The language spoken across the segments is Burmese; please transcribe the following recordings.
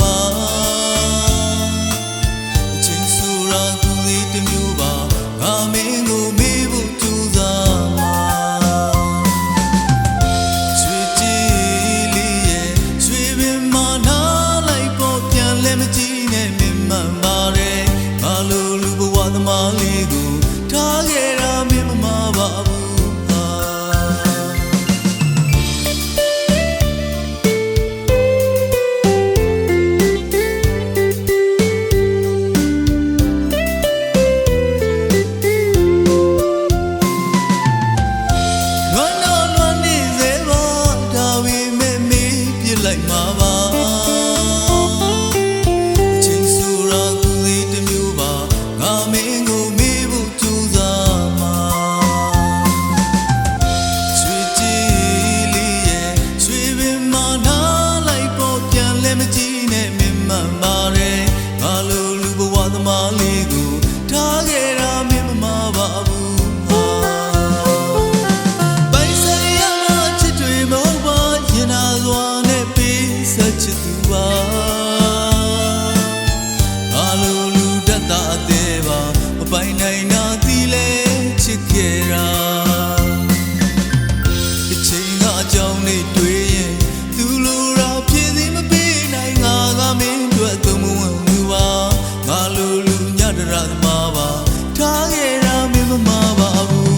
ပါအချိန်ဆိုရာသူလေးတစ်မျိုးပါငါမင်းကိုမေးဖို့ကြိုးစားမှာရွှေကြည်လေးရဲ့ရွှေပင်မနာလိုက်ပေါ်ပြန်လဲမကြည့်နဲ့မြင်မှန်ပါတယ်ငါလိုလူဘဝသမားလေးကိုထားခဲ့တာမင်းမမှားပါဘူးလိုက်မှာပါအချိန်ဆိုရာသူလေးတစ်မျိုးပါငါမင်းကိုမေးဖို့ကြိုးစားမှာရွှေကြည်လေးရဲ့ရွှေပင်မနာလိုက်ပေါ်ပြန်လဲမကြည့်နဲ့မြင်မှန်ပါတယ်ငါလိုလူဘဝသမားလေးကိုထားခဲ့တာမင်းမမှားပါဘူးပိုင်ဆိုင်ရမှချစ်တွေမဟုတ်ပါရင်နာစွာချစ်သူပါငါလိုလူတတ်တာအသေးပါမပိုင်နိုင်တာဒီလဲချစ်ခဲ့တာအချိန်ကအကြောင်းလေးတွေ့ရင်သူလိုရာဖြည့်စည်းမပေးနိုင်ငါကမင်းတို့သုံးမဝင်သူပါငါလိုလူညတရသမားပါထားခဲ့တာမင်းမမှားပါဘူး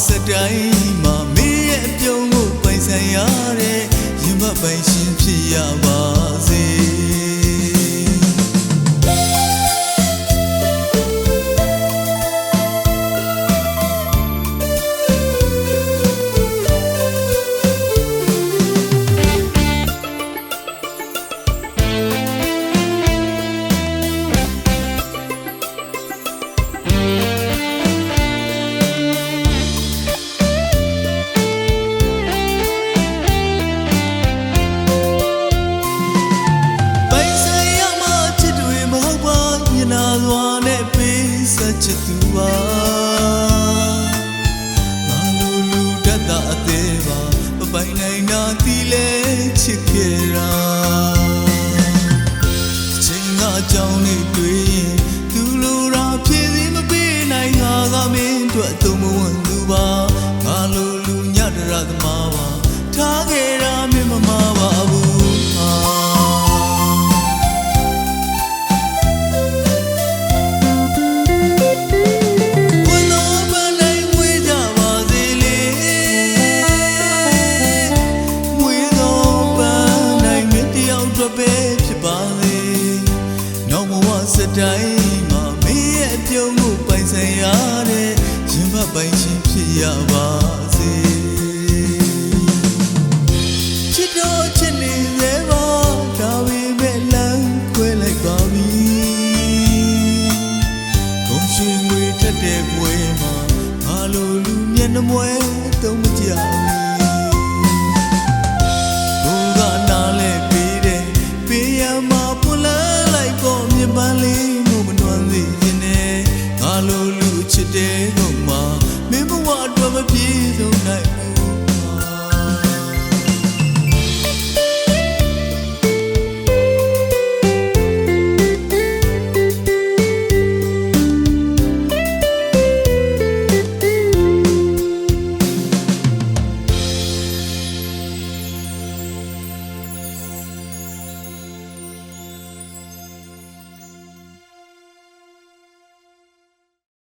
စတိုင်းမှာမင်းရဲ့အပြုံးကိုပိုင်ဆိုင်ရတဲ့ရင်မပိုင်ရှင်ဖြစ်ရပါစေချစ်သူပါငါလိုလူတတ်တာအသေးပါမပိုင်နိုင်တာဒီလဲချစ်ခဲ့တာအချိန်ကအကြောင်းလေးတွေ့ရင်သူလိုရာဖြည့်စည်းမပေးနိုင်ငါကမင်းတို့သုံးမဝင်သူပါငါလိုလူညတရသမားပါထားခဲ့တာမင်းမမှားပါဘူးစတိုင်းမှာမင်းရဲ့အပြုံးကိုပိုင်ဆိုင်ရတဲ့ရင်မပိုင်ရှင်ဖြစ်ရပါစေချစ်တော့ချစ်နေသေးပါဒါပေမဲ့လမ်းခွဲလိုက်ပါပြီဂုံရွှေငွေထက်တဲ့ပွဲမှာငါလိုလူမျက်နှာမွဲ